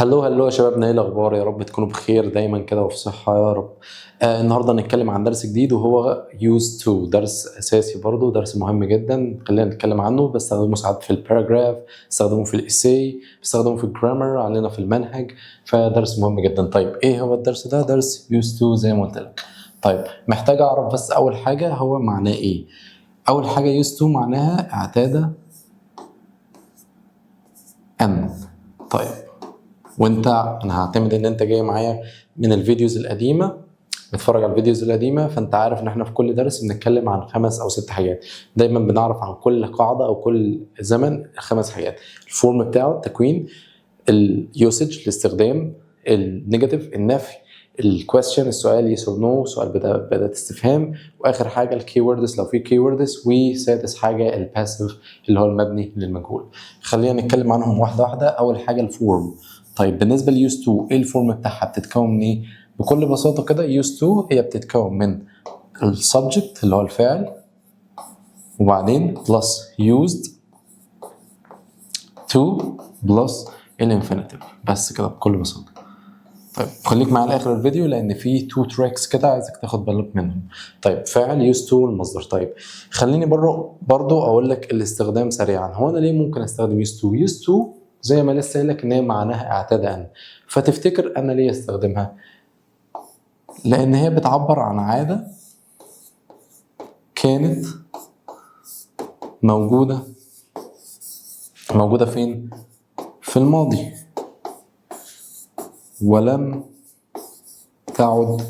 هلو يا شبابنا، ايه الاخبار؟ يا رب تكونوا بخير دايما كده وفي صحه يا رب. النهارده هنتكلم عن درس جديد وهو used to، درس اساسي برضو، درس مهم جدا. خلينا نتكلم عنه. بستخدمه ساعات في الباراجراف، بستخدمه في الاساي، بستخدمه في الجرامر علينا في المنهج، فدرس مهم جدا. طيب ايه هو الدرس ده؟ درس used to زي ما قلت لك. طيب محتاج اعرف بس اول حاجه هو معناه ايه. اول حاجه used to معناها اعتاد ان. طيب انا هعتمد ان انت جاي معايا من الفيديوز القديمه، بتفرج على الفيديوز القديمه، فانت عارف ان احنا في كل درس بنتكلم عن 5 أو 6 حاجات. دايما بنعرف عن كل قاعده او كل زمن 5 حاجات: الفورم بتاعه، التكوين، اليوسج الاستخدام، النيجاتيف النفي، الكويستشن السؤال يس اور نو، سؤال بدأت استفهام، واخر حاجه الكي ووردز لو في كي ووردز، وسادس حاجه الباسيف اللي هو المبني للمجهول. خلينا نتكلم عنهم واحده واحده. اول حاجه الفورم. طيب بالنسبه ليوز تو، ايه الفورم بتاعها؟ بتتكون من ايه؟ بكل بساطه كده يوز تو هي بتتكون من السبجكت اللي هو الفاعل، وبعدين بلس used to بلس الانفينيتيف، بس كده بكل بساطه. طيب خليك معايا لاخر الفيديو لان في 2 تريكس كده عايزك تاخد بالك منهم. طيب فاعل يوز تو المصدر. طيب خليني برضو اقول لك الاستخدام سريعا. هو انا ليه ممكن استخدم يوز تو؟ يوز تو زي ما لسه قايل لك ان هي معناها اعتاد ان. فتفتكر انا ليه استخدمها؟ لان هي بتعبر عن عاده كانت موجوده فين؟ في الماضي، ولم تعد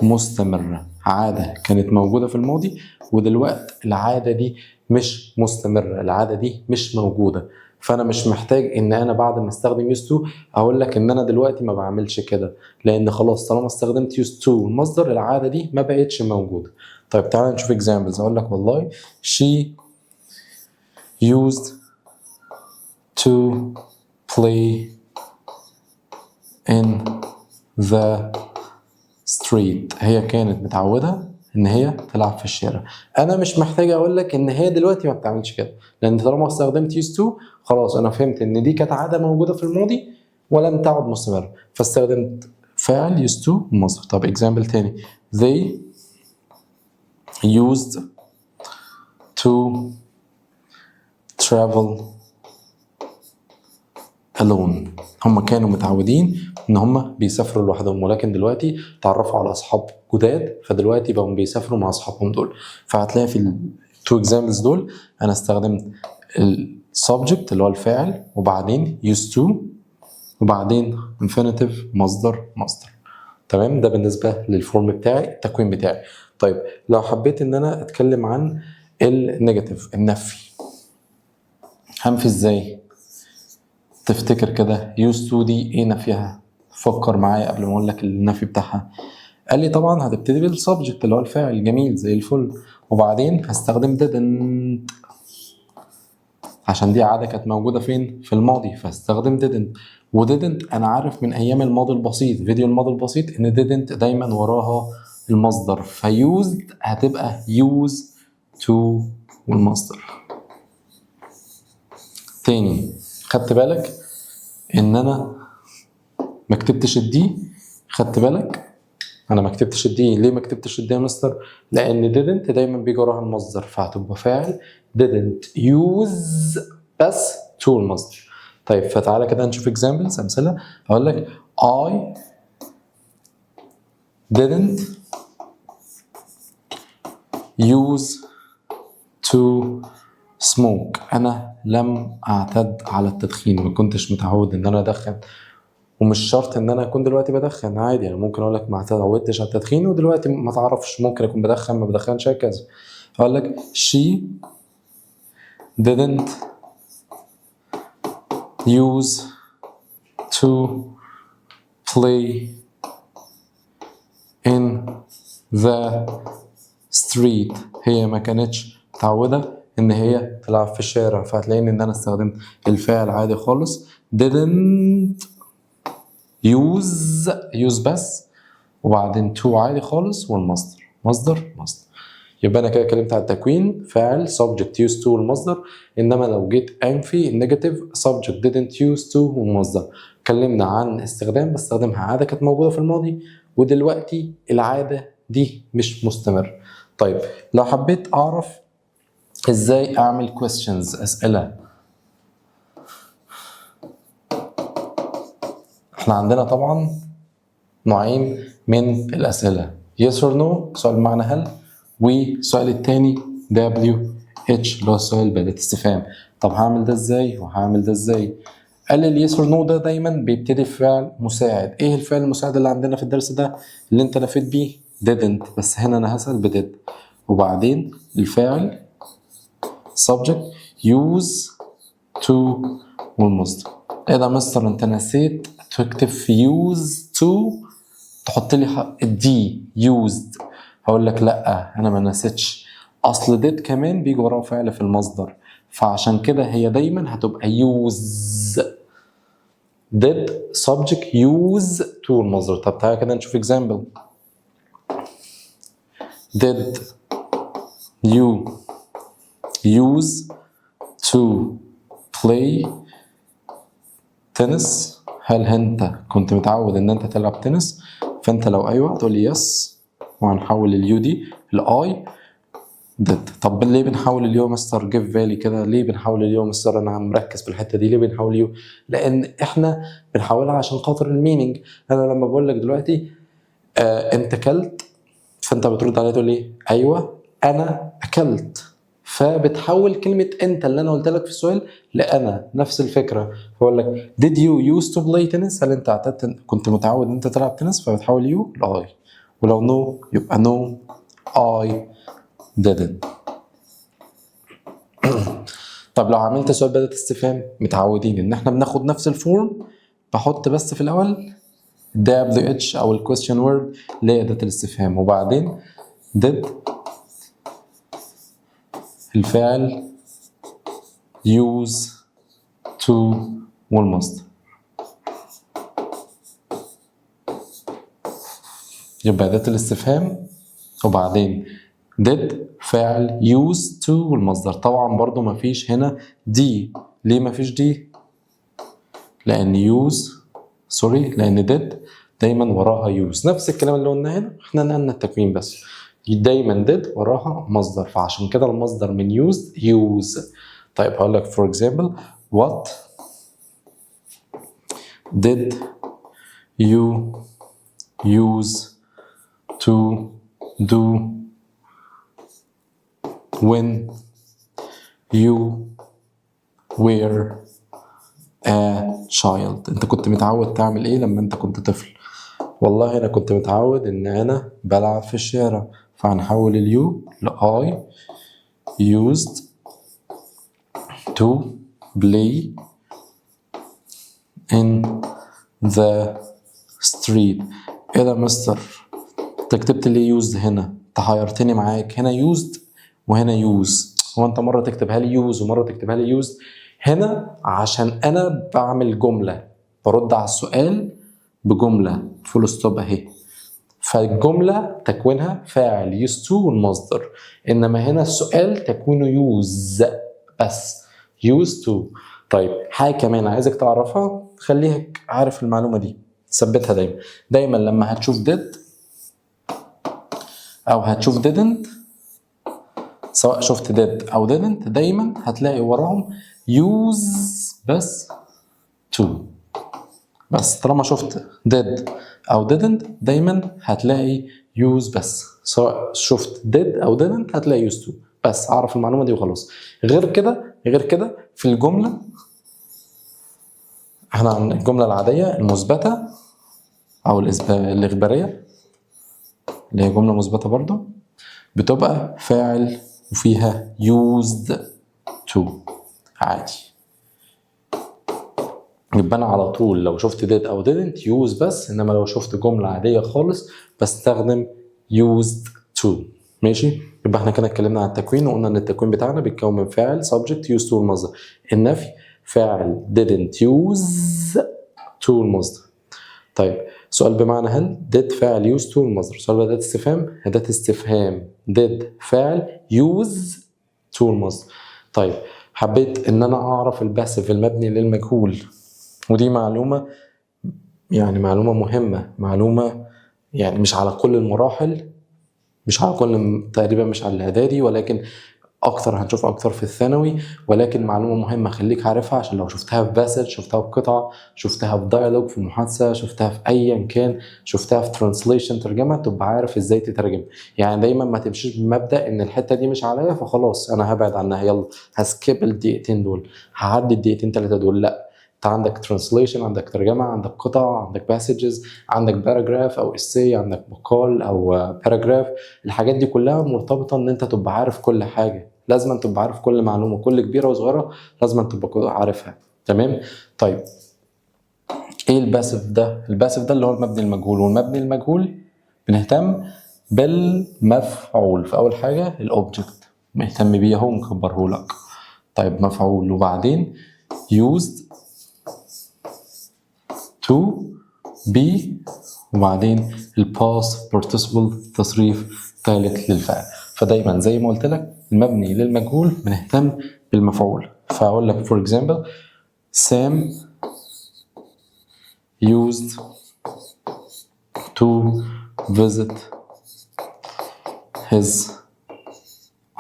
مستمرة. عادة كانت موجودة في الماضي ودلوقتي العادة دي مش مستمرة، العادة دي مش موجودة. فأنا مش محتاج إن أنا بعد ما استخدم used to أقول لك إن أنا دلوقتي ما بعملش كده، لأن خلاص طالما استخدمت used to المصدر العادة دي ما بقتش موجودة. طيب تعالى نشوف examples. أقول لك والله she used to play in the street. هي كانت متعودة ان هي تلعب في الشارع. انا مش محتاج اقول لك ان هي دلوقتي ما بتعملش كده، لان طالما استخدمت used to خلاص انا فهمت ان دي كانت عادة موجودة في الماضي ولم تعد مستمرة، فاستخدمت فعل used to مصدر. طب example تاني: they used to travel alone. هم كانوا متعودين ان هم بيسافروا لوحدهم، ولكن دلوقتي تعرفوا على اصحاب جداد، فدلوقتي بقوا بيسافروا مع اصحابهم دول. فهتلاقي في التو اكزامبلز دول انا استخدمت السبجكت اللي هو الفاعل، وبعدين used to، وبعدين infinitive مصدر. تمام؟ ده بالنسبه للفورم بتاعي، التكوين بتاعي. طيب لو حبيت ان انا اتكلم عن النيجاتيف النفي، هنفي ازاي؟ تفتكر كده used to دي ايه نفيها؟ فكر معايا قبل ما اقول لك النفي بتاعها. قال لي طبعا هتبتدي بالسبجكت اللي هو الفاعل، جميل زي الفل، وبعدين هستخدم didn't عشان دي عادة كانت موجودة فين؟ في الماضي، فاستخدم didn't. ودidn't انا عارف من ايام الماضي البسيط، فيديو الماضي البسيط، ان didn't دايما وراها المصدر، فused هتبقى use to والمصدر. تاني خدت بالك ان انا ما كتبتش الدي؟ خدت بالك انا ما كتبتش الدي ليه؟ ما كتبتش الدي يا مستر؟ لان didn't دايما بيجي وراها المصدر، فهتبقى فاعل didn't use بس to المصدر. طيب فتعالى كده نشوف examples امثله. هقول لك I didn't use to smoke. انا لم اعتد على التدخين، ما كنتش متعود ان انا ادخن. ومش شرط ان انا اكون دلوقتي بدخن، عادي يعني ممكن اقول لك ما اتعودتش على التدخين ودلوقتي ما تعرفش، ممكن اكون بدخن ما بدخنش هكذا. اقول لك she didn't use to play in the street. هي ما كانتش متعودة ان هي تلعب في الشارع، فهتلاقيني ان انا استخدمت الفعل عادي خالص didn't use بس، وبعدين to عادي خالص، والمصدر مصدر. يبقى انا كده اتكلمت على التكوين: فاعل subject used to والمصدر. انما لو جيت انفي النيجاتيف subject didn't use to والمصدر. اتكلمنا عن استخدام بستخدمها عادة كانت موجودة في الماضي، ودلوقتي العادة دي مش مستمر. طيب لو حبيت أعرف إزاي أعمل questions أسئلة، احنا عندنا طبعا نوعين من الأسئلة، yes or no سؤال بمعنى هل، والسؤال التاني WH اللي هو السؤال بأداة استفهام. طب هعمل ده ازاي وهعمل ده ازاي؟ قال اليس اور نو ده دايما بيبتدي بفعل مساعد. ايه الفعل المساعد اللي عندنا في الدرس ده اللي انت لفيت بيه؟ didn't، بس هنا انا هسأل بدid. وبعدين الفاعل subject use to والمصدر. ايه ده مستر انت نسيت تكتب في use to تحط لي الدي used. هقول لك لا انا ما نسيتش، اصل did كمان بيجي وراه فعل في المصدر، فعشان كده هي دايما هتبقى use did subject use to المصدر. طب تعالى كده نشوف example. did you use to play tennis؟ هل انت كنت متعود ان انت تلعب تنس؟ فانت لو ايوه تقول لي yes، وهنحول اليو دي الاي did. طب ليه بنحول اليو مستر؟ جيف فالي كده، ليه بنحول اليو مستر؟ انا مركز في الحته دي. ليه بنحول يو؟ لان احنا بنحولها عشان خاطر الميننج. انا لما بقول لك دلوقتي انت اكلت، فانت بترد عليا تقول لي ايوه انا اكلت، فبتحول كلمه انت اللي انا قلت لك في السؤال لانا، نفس الفكره. بقول لك did you used to play tennis؟ هل انت كنت متعود ان انت تلعب تنس؟ فبتحول يو لاي. ولو نو يبقى نو I didn't. طب لو عملت سؤال بدأت استفهام، متعودين ان احنا بناخد نفس الفورم، بحط بس في الاول WH او الكويستشن وورد اللي هي أداة الاستفهام، وبعدين did الفعل use to والمصدر. يبقى أداة الاستفهام وبعدين did فعل use to والمصدر. طبعا برضو مفيش هنا دي. ليه مفيش دي؟ لأن لأن did دايما وراها use. نفس الكلام اللي قلنا هنا، احنا نقلنا التكوين بس. دايما did وراها مصدر، فعشان كده المصدر من use. طيب هقول لك for example what did you use to do when you were a child؟ انت كنت متعود تعمل ايه لما انت كنت طفل؟ والله انا كنت متعود ان انا بلعب في الشارع، فهنحول اليو ل I used to play in the street. ايه ده مستر انت كتبت ليه used هنا؟ تحيرتني معاك، هنا used وهنا use. هو انت مره تكتبها لي use ومره تكتبها لي used؟ هنا عشان انا بعمل جمله، برد على السؤال بجمله فول ستوب اهي، فالجمله تكوينها فاعل used to والمصدر، انما هنا السؤال تكوينه use بس used to. طيب حاجه كمان عايزك تعرفها، خليك عارف المعلومه دي، ثبتها دايما. دايما لما هتشوف did او هتشوف didn't، سواء شفت did او didn't، دايما هتلاقي وراهم use بس to. بس طالما شفت did او didn't دايما هتلاقي use بس، سواء شفت did او didn't هتلاقي use to. بس اعرف المعلومه دي وخلاص. غير كده في الجمله، احنا عن الجمله العاديه المثبته او الاخباريه اللي هي جمله مثبته برضو، بتبقى فاعل وفيها used to عادي. يبقى انا على طول لو شفت did او didn't use بس، انما لو شفت جمله عاديه خالص بستخدم used to. ماشي؟ يبقى احنا كده اتكلمنا عن التكوين، وقلنا ان التكوين بتاعنا بيتكون من فاعل subject used to المصدر. النفي فاعل didn't use to المصدر. طيب سؤال بمعنى هل، did فاعل used to المصدر. سؤال بأداة استفهام، أداة استفهام did فاعل use to المصدر. طيب حبيت ان انا اعرف الباسيف المبني للمجهول، ودي معلومة يعني معلومة مهمة، معلومة يعني مش على كل المراحل، مش على كل، تقريبا مش على الاعدادي، ولكن اكتر هنشوفها اكتر في الثانوي. ولكن معلومه مهمه خليك عارفها، عشان لو شفتها في باسج، شفتها في قطعه، شفتها في دايالوج، في محادثه، شفتها في ايا كان، شفتها في ترانسليشن ترجمه، تبقى عارف ازاي تترجم. يعني دايما ما تمشيش بمبدا ان الحته دي مش عليا فخلاص انا هبعد عنها، يلا هسكيب الدقيقتين دول، هعدي الدقيقتين 3 دول. لا، انت عندك ترانسليشن، عندك ترجمه، عندك قطع، عندك باسجز، عندك باراجراف او اسي، عندك مقال او باراجراف. الحاجات دي كلها مرتبطه ان انت تبقى عارف كل حاجه، لازم تبقى عارف كل معلومه، كل كبيره وصغيره لازم تبقى عارفها. تمام. طيب ايه الباسف ده؟ الباسف ده اللي هو المبني المجهول، والمبني المجهول بنهتم بالمفعول. فاول حاجه الاوبجكت مهتم بيه اهو، مكبره لك. طيب مفعول، وبعدين used to be، وبعدين الباست participle تصريف ثالث للفعل. فدايما زي ما قلت لك المبني للمجهول بنهتم بالمفعول. فاقول لك for example Sam used to visit his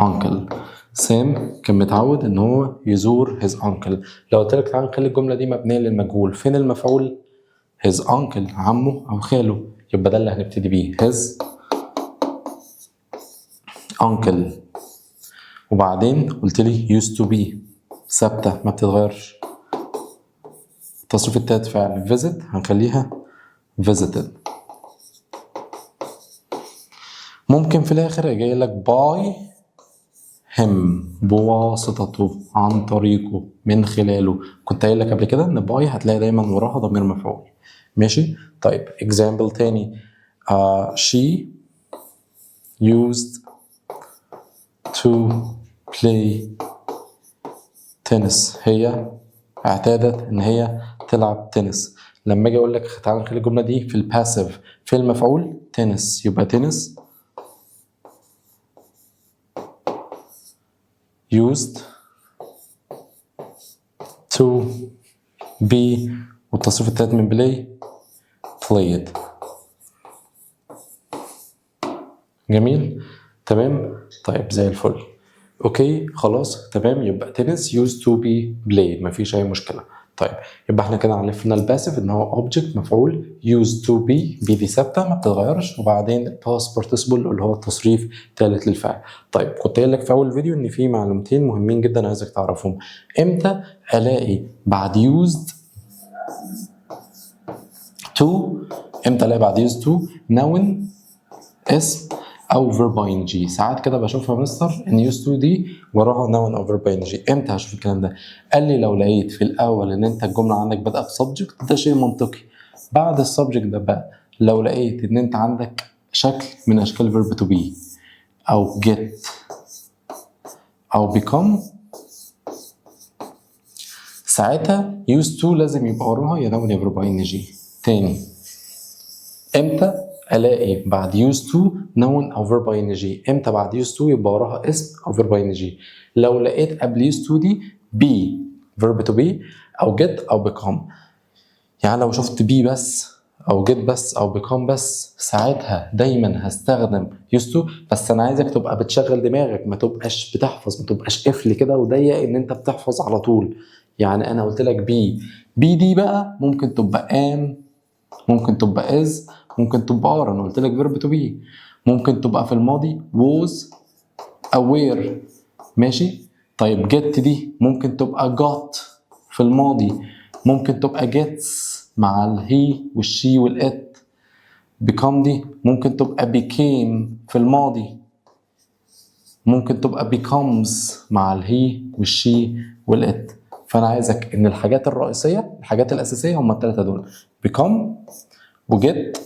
uncle. سام كان متعود ان هو يزور his uncle. لو قلت لك تعال نخلي الجمله دي مبنيه للمجهول، فين المفعول؟ his uncle، عمه او خاله، يبقى ده اللي هنبتدي بيه his uncle. وبعدين قلت لي used to be ثابته ما بتتغيرش. التصريف التالت فعل visit هنخليها visited. ممكن في الاخر جاي لك by him، بواسطته، عن طريقه، من خلاله. كنت قايل لك قبل كده ان by هتلاقي دايما وراها ضمير مفعول. ماشي. طيب example تاني she used to play tennis. هي اعتادت ان هي تلعب تنس. لما اجي اقول لك تعال نخلي الجمله دي في الباسيف، في المفعول تنس، يبقى تنس used to be، والتصريف التالت من play played. جميل. تمام. طيب زي الفل. اوكي خلاص تمام. يبقى tennis used to be played، مفيش اي مشكله. طيب يبقى احنا كده عرفنا الباسيف ان هو object مفعول used to be، دي ثابته ما بتتغيرش، وبعدين past participle اللي هو التصريف الثالث للفعل. طيب كنت قايل لك في اول فيديو ان في معلومتين مهمين جدا عايزك تعرفهم. امتى الاقي بعد used to، امتى الاقي بعد used to noun اسم او verb ing. ساعات كده بشوفها مستر ان used to دي وراها noun او verb ing. امتى هشوف الكلام ده؟ قال لي لو لقيت في الاول ان انت الجمله عندك بدأ بسبجكت، ده شيء منطقي. بعد السبجكت ده بقى لو لقيت ان انت عندك شكل من اشكال verb to be او get او become، ساعتها used to لازم يبقى وراها يا noun يا verb ing. تاني، امتى الاقي بعد used to noun او verb ing؟ امتى بعد used to يبقى وراها اسم او verb ing؟ لو لقيت قبل used to دي be verb to be او get او become. يعني لو شفت be بس او get بس او become بس، ساعتها دايما هستخدم used to. بس انا عايزك تبقى بتشغل دماغك، ما تبقاش بتحفظ، ما تبقاش قفل كده وضيق ان انت بتحفظ على طول. يعني انا قلت لك be دي بقى ممكن تبقى am، ممكن تبقى is، ممكن تبقى are. انا قلت لك verb to be. ممكن تبقى في الماضي was aware. ماشي. طيب get دي ممكن تبقى got في الماضي، ممكن تبقى gets مع الهي والشي والات. become دي ممكن تبقى became في الماضي، ممكن تبقى becomes مع الهي والشي والات. فانا عايزك ان الحاجات الرئيسيه، الحاجات الاساسيه هم الثلاثه دول: become وجيت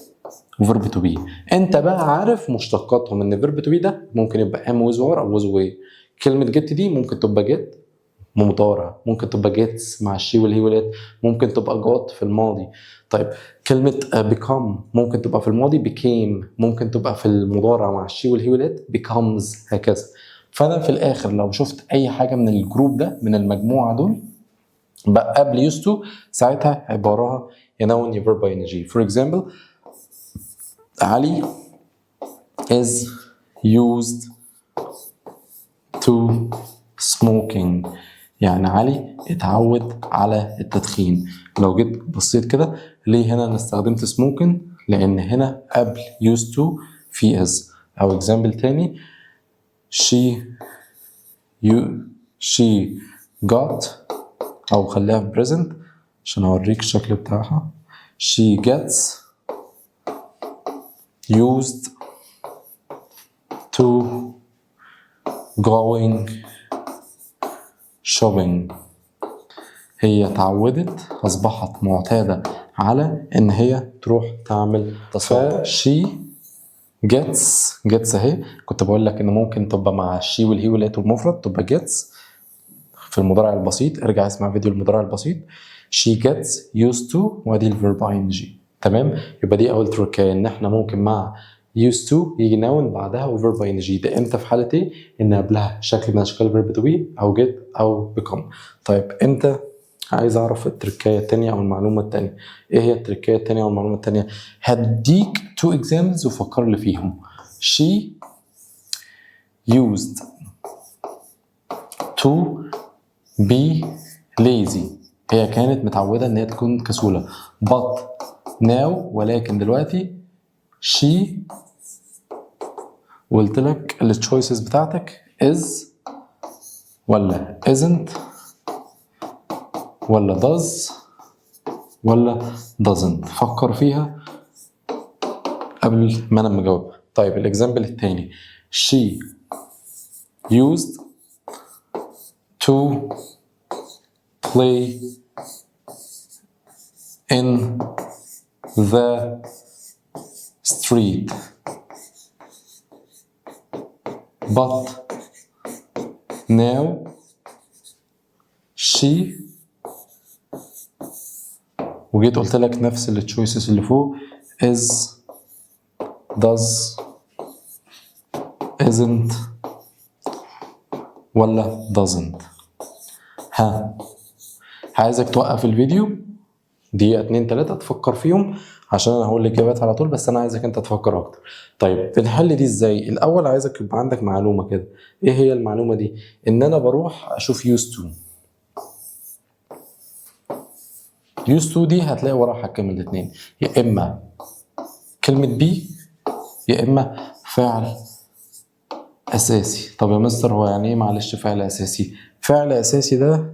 وفيرب تو بي. انت بقى عارف مشتقاتهم ان فيرب تو بي ده ممكن يبقى ام ويز اور او ويز واي. كلمه جيت دي ممكن تبقى جيت مضارع، ممكن تبقى جيتس مع الشي والهي والات، ممكن تبقى جوت في الماضي. طيب كلمه become ممكن تبقى في الماضي became، ممكن تبقى في المضارع مع الشي والهي والات becomes، هكذا. فانا في الاخر لو شفت اي حاجه من الجروب ده، من المجموعه دول بقى قبل used to، ساعتها هيبقى وراها يا noun يا verb ing. For example علي is used to smoking، يعني علي اتعود على التدخين. لو جيت بصيت كده ليه هنا انا استخدمت smoking؟ لان هنا قبل used to في is. او example تاني she got، او خليها في present عشان اوريك الشكل بتاعها. she gets used to going shopping. هي اتعودت، اصبحت معتادة على ان هي تروح تعمل تسوق. she gets اهي، كنت بقول لك ان ممكن تبقى مع she والهي ولقيته المفرد تبقى gets في المضارع البسيط. ارجع اسمع فيديو المضارع البسيط. she gets used to وادي الفيرب ing. تمام، يبقى دي اول تركية ان احنا ممكن مع used to يجي noun بعدها وفيرب ing. ده امتى؟ في حالة ايه؟ ان قبلها شكل من اشكال الفيرب to be او get او become. طيب انت عايز اعرف التركية التانية او المعلومة التانية. ايه هي التركية التانية او المعلومة التانية؟ هديك 2 examples وفكر لي فيهم. she used to be lazy، هي كانت متعودة ان هي تكون كسولة. but now، ولكن دلوقتي she، وقلت لك التشويسز بتاعتك is ولا isn't ولا does ولا doesn't. فكر فيها قبل ما انا مجاوب. طيب الاكزامبل التاني she used to play in the street but now she، وجيت قلت لك نفس التشويسز اللي فوق is does isn't ولا doesn't. عايزك توقف الفيديو دقيقة 2-3 تفكر فيهم عشان انا هقول الاجابات على طول، بس انا عايزك انت تفكر اكتر. طيب بنحل دي ازاي؟ الاول عايزك يبقى عندك معلومة كده. ايه هي المعلومة دي؟ ان انا بروح اشوف used to. used to دي هتلاقي وراها حاجة من الاتنين، يا اما كلمة be يا اما فعل اساسي. طب يا مستر هو يعني ايه معلش فعل اساسي؟ فعل اساسي ده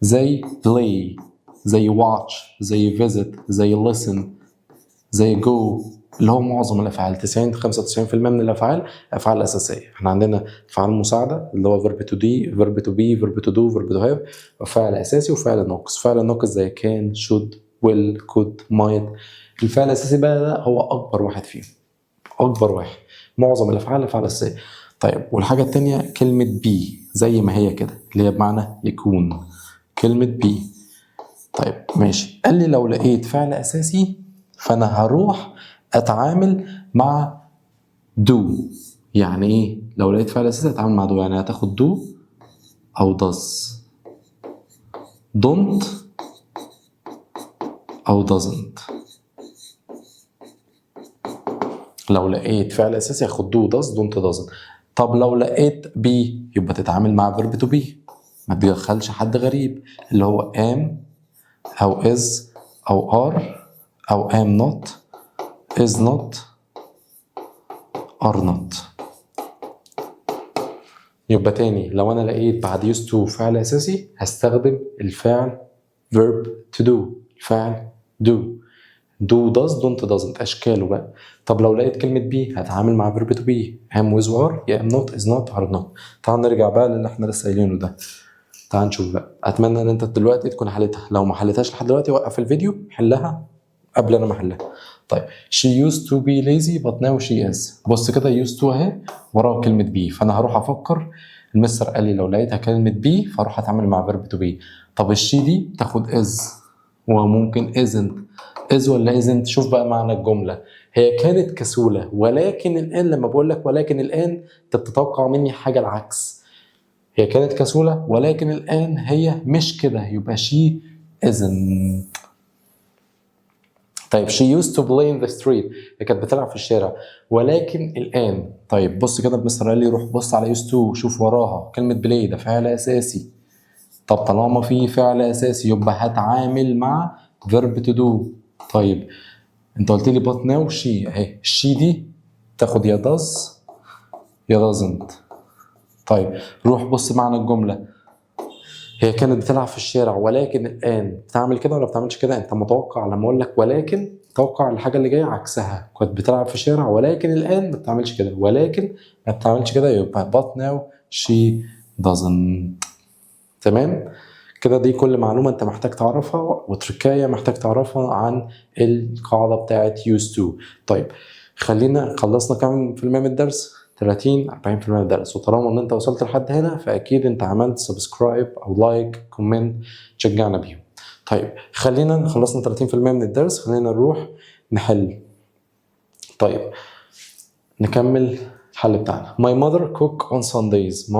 زي play، زي watch، زي visit، زي listen، زي go، اللي هو معظم الافعال 90-95% من الافعال افعال اساسيه. احنا عندنا افعال مساعده اللي هو verb to be، verb to be، verb to do، verb to have، وفعل اساسي وفعل ناقص. فعل ناقص زي can، should، will، could، might. الفعل الاساسي بقى ده هو اكبر واحد فيهم، اكبر واحد. معظم الافعال افعال اساسيه. طيب والحاجه الثانيه كلمه be زي ما هي كده اللي هي بمعنى يكون، كلمه be. طيب ماشي، قال لي لو لقيت فعل اساسي فانا هروح اتعامل مع do. يعني ايه لو لقيت فعل اساسي اتعامل مع do؟ يعني هتاخد do او does، don't او doesn't. لو لقيت فعل اساسي هاخد do does don't doesn't. طب لو لقيت be يبقى تتعامل مع verb to be، ما تدخلش حد غريب اللي هو am او is او are او am not is not are not. يبقى تاني لو انا لقيت بعد used to فعل اساسي هستخدم الفعل verb to do، الفعل do does don't doesn't اشكاله بقى. طب لو لقيت كلمة be هتعامل مع verb to be am with are يا am not is not are not. تعال نرجع بقى للي احنا لسه قايلينه ده. تعال نشوف بقى. اتمنى ان انت دلوقتي تكون حلتها، لو ما حلتهاش لحد دلوقتي وقف الفيديو حلها قبل انا ما احلها. طيب she used to be lazy but now she is. بص كده used to اهي وراها كلمة be، فانا هروح افكر. المستر قال لي لو لقيتها كلمة be فاروح اتعامل مع verb to be. طب الشي دي تاخد is وممكن isn't. is ولا isn't؟ شوف بقى معنى الجملة. هي كانت كسولة ولكن الآن، لما بقول لك ولكن الآن انت بتتوقع مني حاجة العكس. هي كانت كسولة ولكن الآن هي مش كده، يبقى she isn't. طيب she used to play in the street، هي كانت بتلعب في الشارع، ولكن الآن. طيب بص كده مستر قال لي روح بص على used to، شوف وراها كلمة play، ده فعل أساسي. طب طالما في فعل أساسي يبقى هتعامل مع verb to do. طيب انت قلت لي but now she اهي، she دي تاخد يا does يا doesn't. طيب روح بص معنى الجملة، هي كانت بتلعب في الشارع ولكن الآن بتعمل كده ولا بتعملش كده؟ انت متوقع لما اقول لك ولكن توقع الحاجة اللي جاية عكسها، كنت بتلعب في الشارع ولكن الآن ما بتعملش كده، ولكن ما بتعملش كده يبقى but now she doesn't. تمام كده، دي كل معلومة انت محتاج تعرفها وتركاية محتاج تعرفها عن القاعدة بتاعت used to. طيب خلينا خلصنا كام في المية من الدرس؟ 30-40% من الدرس، وطالما ان انت وصلت لحد هنا فاكيد انت عملت سبسكرايب او لايك كومنت تشجعنا بيهم. طيب خلينا خلصنا 30% من الدرس، خلينا نروح نحل. طيب نكمل الحل بتاعنا. My mother cook on Sundays.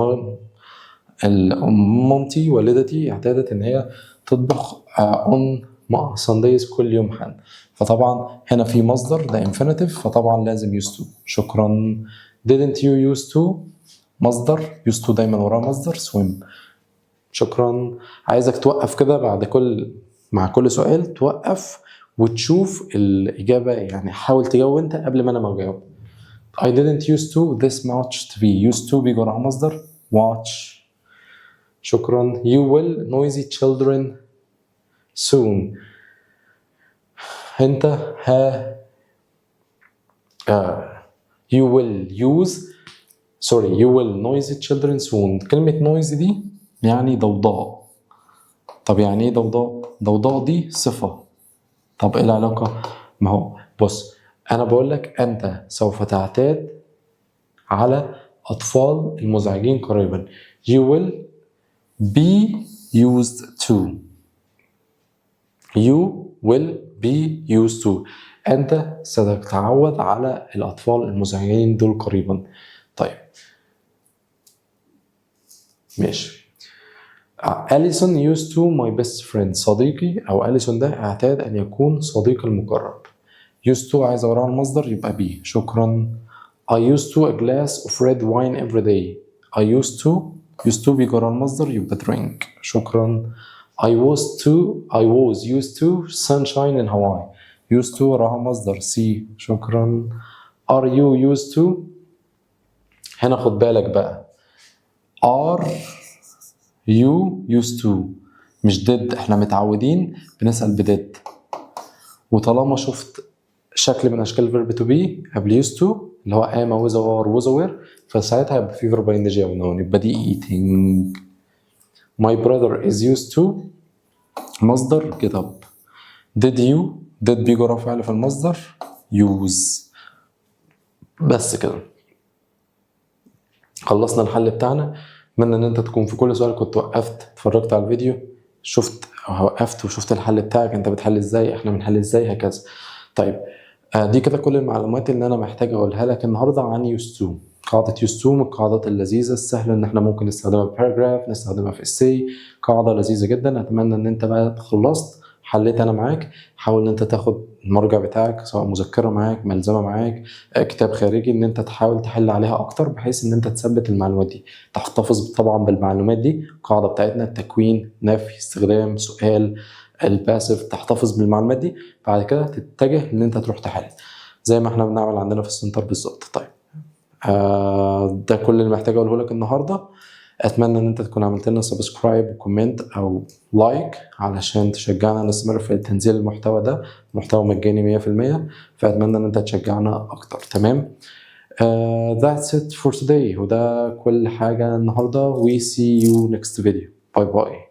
مامتي والدتي اعتادت ان هي تطبخ on Sundays كل يوم حد، فطبعا هنا في مصدر ده infinitive فطبعا لازم used to. شكرا. didn't you used to مصدر، used to دايما وراه مصدر swim. شكرا. عايزك توقف كده مع كل سؤال توقف وتشوف الإجابة، يعني حاول تجاوب انت قبل ما انا ما اجاوب. I didn't used to this much to be. used to بيجي وراها مصدر watch. شكرا. you will noisy children soon. انت you will noisy children soon. كلمة noisy دي يعني ضوضاء. طب يعني ايه ضوضاء؟ ضوضاء دي صفة. طب ايه العلاقة؟ ما هو بص انا بقول لك انت سوف تعتاد على اطفال المزعجين قريبا. you will be used to. you will be used to. أنت ستتعود على الأطفال المزعجين دول قريبا. طيب ماشي. أليسون used to my best friend. صديقي أو أليسون ده اعتاد أن يكون صديقي المقرب. used to عايز وراها المصدر يبقى be. شكرا. I used to a glass of red wine every day. I used to بيجي وراها المصدر يبقى drink. شكرا. I was used to sunshine in Hawaii. used to وراها مصدر see. شكرا. Are you used to؟ هنا خد بالك بقى are you used to مش did. احنا متعودين بنسأل بدid، وطالما شفت شكل من اشكال verb to be قبل used to اللي هو am was or was aware فساعتها يبقى في verb in the noun يبقى دي eating. My brother is used to مصدر get up. did بيجي وراه فعل في المصدر use. بس كده خلصنا الحل بتاعنا. اتمنى ان انت تكون في كل سؤال كنت وقفت اتفرجت على الفيديو شفت وقفت وشفت الحل بتاعك، انت بتحل ازاي احنا بنحل ازاي هكذا. طيب دي كده كل المعلومات اللي انا محتاج اقولها لك النهارده عن used to. قاعدة used to من القاعدات اللذيذة السهلة ان احنا ممكن نستخدمها في paragraph نستخدمها في essay. قاعدة لذيذة جدا. اتمنى ان انت بقى خلصت حليت انا معاك. حاول ان انت تاخد المرجع بتاعك سواء مذكرة معاك ملزمة معاك كتاب خارجي ان انت تحاول تحل عليها اكتر بحيث ان انت تثبت المعلومات دي تحتفظ طبعا بالمعلومات دي. القاعدة بتاعتنا التكوين نفي استخدام سؤال الباسف تحتفظ بالمعلومات دي بعد كده تتجه ان انت تروح تحل زي ما احنا بنعمل عندنا في السنتر بالظبط. طيب ده كل اللي محتاج اقوله لك النهارده. اتمنى ان انت تكون عملت لنا سبسكرايب وكومنت او لايك علشان تشجعنا نستمر في تنزيل المحتوى ده. محتوى مجاني 100%، فاتمنى ان انت تشجعنا اكتر. تمام. That's it for today. وده كل حاجة النهارده. We see you next video. Bye bye.